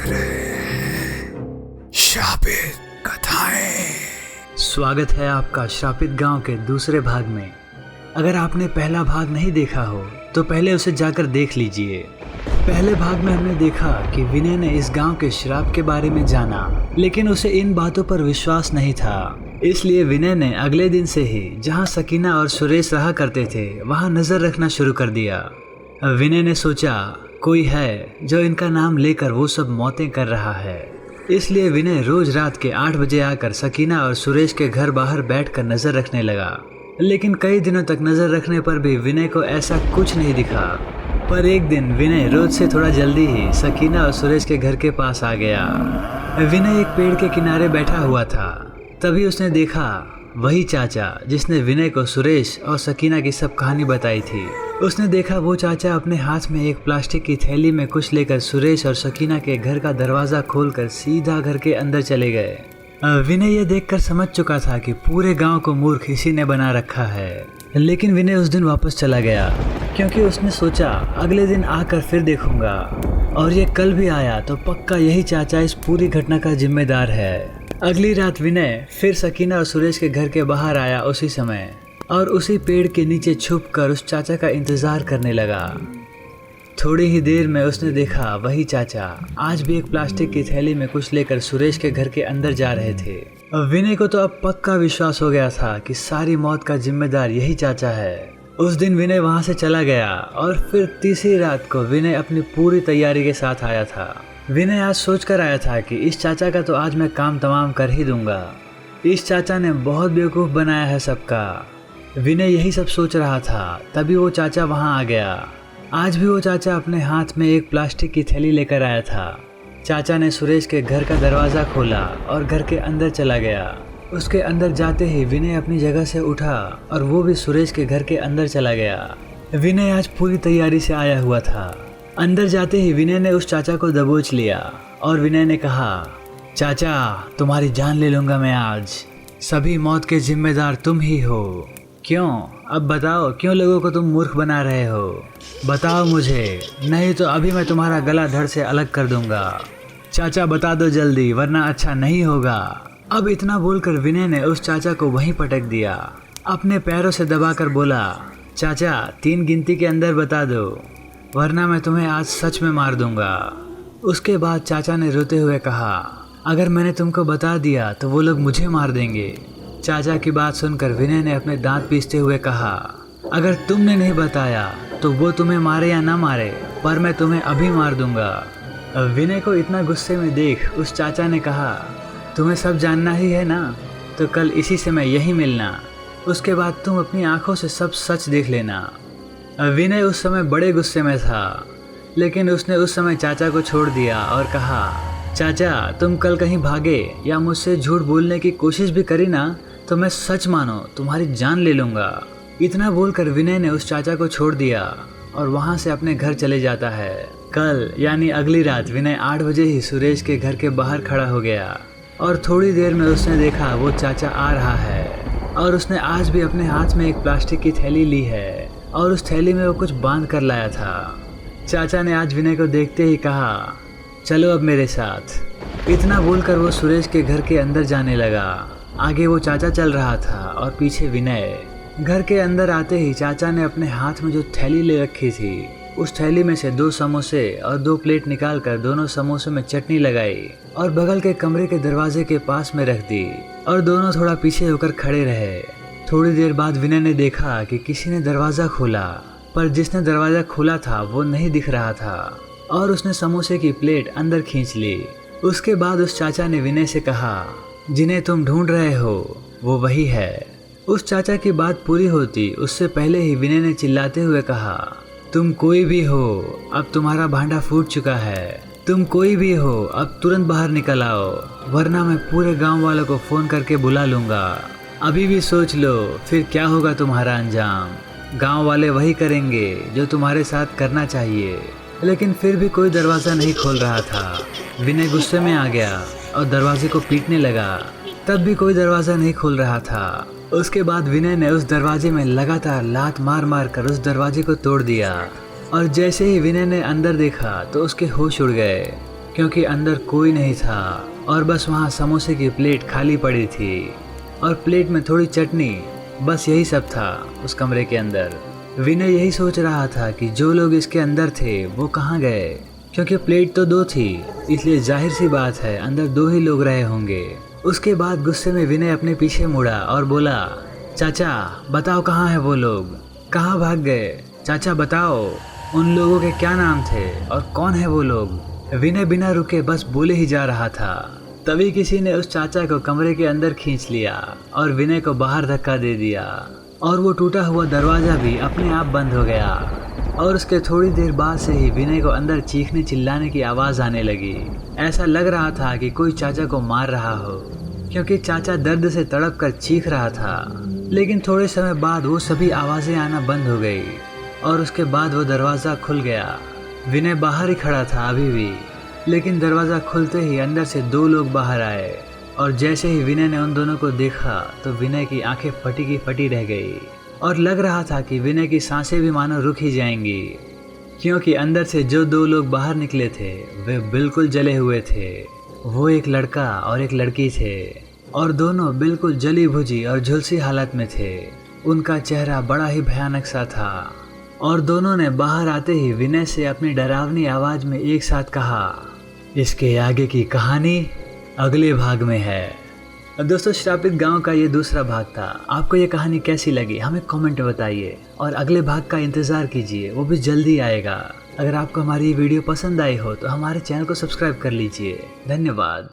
रहे हैं श्रापित कथाएं। स्वागत है आपका श्रापित गांव के दूसरे भाग में। अगर आपने पहला भाग नहीं देखा हो तो पहले उसे जाकर देख लीजिए। पहले भाग में हमने देखा कि विनय ने इस गांव के श्राप के बारे में जाना, लेकिन उसे इन बातों पर विश्वास नहीं था। इसलिए विनय ने अगले दिन से ही जहां सकीना और सुरेश रहा करते थे वहां नजर रखना शुरू कर दिया। विनय ने सोचा कोई है जो इनका नाम लेकर वो सब मौतें कर रहा है। इसलिए विनय रोज रात के 8 बजे आकर सकीना और सुरेश के घर बाहर बैठकर नजर रखने लगा। लेकिन कई दिनों तक नजर रखने पर भी विनय को ऐसा कुछ नहीं दिखा। पर एक दिन विनय रोज से थोड़ा जल्दी ही सकीना और सुरेश के घर के पास आ गया। विनय एक पेड़ के किनारे बैठा हुआ था। तभी उसने देखा वही चाचा जिसने विनय को सुरेश और सकीना की सब कहानी बताई थी। उसने देखा वो चाचा अपने हाथ में एक प्लास्टिक की थैली में कुछ लेकर सुरेश और सकीना के घर का दरवाजा खोलकर सीधा घर के अंदर चले गए। विनय ये देखकर समझ चुका था कि पूरे गांव को मूर्ख इसी ने बना रखा है। लेकिन विनय उस दिन वापस चला गया क्योंकि उसने सोचा अगले दिन आकर फिर देखूंगा। और ये कल भी आया तो पक्का यही चाचा इस पूरी घटना का जिम्मेदार है। अगली रात विनय फिर सकीना और सुरेश के घर के बाहर आया उसी समय और उसी पेड़ के नीचे छुपकर उस चाचा का इंतजार करने लगा। थोड़ी ही देर में उसने देखा वही चाचा आज भी एक प्लास्टिक की थैली में कुछ लेकर सुरेश के घर के अंदर जा रहे थे। विनय को तो अब पक्का विश्वास हो गया था कि सारी मौत का जिम्मेदार यही चाचा है। उस दिन विनय वहां से चला गया और फिर तीसरी रात को विनय अपनी पूरी तैयारी के साथ आया था। विनय आज सोच कर आया था कि इस चाचा का तो आज मैं काम तमाम कर ही दूंगा। इस चाचा ने बहुत बेवकूफ़ बनाया है सबका। विनय यही सब सोच रहा था तभी वो चाचा वहां आ गया। आज भी वो चाचा अपने हाथ में एक प्लास्टिक की थैली लेकर आया था। चाचा ने सुरेश के घर का दरवाज़ा खोला और घर के अंदर चला गया। उसके अंदर जाते ही विनय अपनी जगह से उठा और वो भी सुरेश के घर के अंदर चला गया। विनय आज पूरी तैयारी से आया हुआ था। अंदर जाते ही विनय ने उस चाचा को दबोच लिया और विनय ने कहा, चाचा तुम्हारी जान ले लूँगा मैं आज। सभी मौत के जिम्मेदार तुम ही हो। क्यों? अब बताओ क्यों लोगों को तुम मूर्ख बना रहे हो? बताओ मुझे, नहीं तो अभी मैं तुम्हारा गला धड़ से अलग कर दूंगा। चाचा बता दो जल्दी वरना अच्छा नहीं होगा। अब इतना बोलकर विनय ने उस चाचा को वहीं पटक दिया। अपने पैरों से दबाकर बोला, चाचा 3 गिनती के अंदर बता दो वरना मैं तुम्हें आज सच में मार दूंगा। उसके बाद चाचा ने रोते हुए कहा, अगर मैंने तुमको बता दिया तो वो लोग मुझे मार देंगे। चाचा की बात सुनकर विनय ने अपने दांत पीसते हुए कहा, अगर तुमने नहीं बताया तो वो तुम्हें मारे या ना मारे पर मैं तुम्हें अभी मार दूंगा। विनय को इतना गुस्से में देख उस चाचा ने कहा, तुम्हें सब जानना ही है ना, तो कल इसी समय यहीं मिलना। उसके बाद तुम अपनी आंखों से सब सच देख लेना। विनय उस समय बड़े गुस्से में था, लेकिन उसने उस समय चाचा को छोड़ दिया और कहा, चाचा तुम कल कहीं भागे या मुझसे झूठ बोलने की कोशिश भी करी ना तो मैं सच मानो तुम्हारी जान ले लूँगा। इतना बोलकर विनय ने उस चाचा को छोड़ दिया और वहाँ से अपने घर चले जाता है। कल यानी अगली रात विनय 8 बजे ही सुरेश के घर के बाहर खड़ा हो गया और थोड़ी देर में उसने देखा वो चाचा आ रहा है और उसने आज भी अपने हाथ में एक प्लास्टिक की थैली ली है और उस थैली में वो कुछ बांध कर लाया था। चाचा ने आज विनय को देखते ही कहा, चलो अब मेरे साथ। इतना बोलकर वो सुरेश के घर के अंदर जाने लगा। आगे वो चाचा चल रहा था और पीछे विनय। घर के अंदर आते ही चाचा ने अपने हाथ में जो थैली ले रखी थी उस थैली में से 2 समोसे और 2 प्लेट निकालकर दोनों समोसों में चटनी लगाई और बगल के कमरे के दरवाजे के पास में रख दी और दोनों थोड़ा पीछे होकर खड़े रहे। थोड़ी देर बाद विनय ने देखा कि किसी ने दरवाज़ा खोला, पर जिसने दरवाज़ा खोला था वो नहीं दिख रहा था और उसने समोसे की प्लेट अंदर खींच ली। उसके बाद उस चाचा ने विनय से कहा, जिन्हें तुम ढूंढ रहे हो वो वही है। उस चाचा की बात पूरी होती उससे पहले ही विनय ने चिल्लाते हुए कहा, तुम कोई भी हो अब तुम्हारा भांडा फूट चुका है। तुम कोई भी हो अब तुरंत बाहर निकल आओ वरना मैं पूरे गांव वालों को फ़ोन करके बुला लूँगा। अभी भी सोच लो फिर क्या होगा तुम्हारा अंजाम। गांव वाले वही करेंगे जो तुम्हारे साथ करना चाहिए। लेकिन फिर भी कोई दरवाज़ा नहीं खोल रहा था। विनय गुस्से में आ गया और दरवाजे को पीटने लगा, तब भी कोई दरवाज़ा नहीं खोल रहा था। उसके बाद विनय ने उस दरवाजे में लगातार लात मार मार कर उस दरवाजे को तोड़ दिया और जैसे ही विनय ने अंदर देखा तो उसके होश उड़ गए। क्योंकि अंदर कोई नहीं था और बस वहाँ समोसे की प्लेट खाली पड़ी थी और प्लेट में थोड़ी चटनी, बस यही सब था उस कमरे के अंदर। विनय यही सोच रहा था कि जो लोग इसके अंदर थे वो कहाँ गए, क्योंकि प्लेट तो 2 थी, इसलिए जाहिर सी बात है अंदर 2 ही लोग रहे होंगे। उसके बाद गुस्से में विनय अपने पीछे मुड़ा और बोला, चाचा बताओ कहाँ है वो लोग, कहाँ भाग गए, चाचा बताओ उन लोगों के क्या नाम थे और कौन है वो लोग। विनय बिना रुके बस बोले ही जा रहा था, तभी किसी ने उस चाचा को कमरे के अंदर खींच लिया और विनय को बाहर धक्का दे दिया और वो टूटा हुआ दरवाज़ा भी अपने आप बंद हो गया। और उसके थोड़ी देर बाद से ही विनय को अंदर चीखने चिल्लाने की आवाज़ आने लगी। ऐसा लग रहा था कि कोई चाचा को मार रहा हो, क्योंकि चाचा दर्द से तड़प कर चीख रहा था। लेकिन थोड़े समय बाद वो सभी आवाज़ें आना बंद हो गई और उसके बाद वो दरवाज़ा खुल गया। विनय बाहर ही खड़ा था अभी भी, लेकिन दरवाज़ा खुलते ही अंदर से 2 लोग बाहर आए और जैसे ही विनय ने उन दोनों को देखा तो विनय की आंखें फटी की फटी रह गई और लग रहा था कि विनय की सांसें भी मानो रुक ही जाएंगी, क्योंकि अंदर से जो 2 लोग बाहर निकले थे वे बिल्कुल जले हुए थे। वो एक लड़का और एक लड़की थे और दोनों बिल्कुल जली भुजी और झुलसी हालत में थे। उनका चेहरा बड़ा ही भयानक सा था और दोनों ने बाहर आते ही विनय से अपनी डरावनी आवाज़ में एक साथ कहा, इसके आगे की कहानी अगले भाग में है। दोस्तों, श्रापित गांव का ये दूसरा भाग था। आपको ये कहानी कैसी लगी हमें कमेंट में बताइए और अगले भाग का इंतज़ार कीजिए, वो भी जल्दी आएगा। अगर आपको हमारी ये वीडियो पसंद आई हो तो हमारे चैनल को सब्सक्राइब कर लीजिए। धन्यवाद।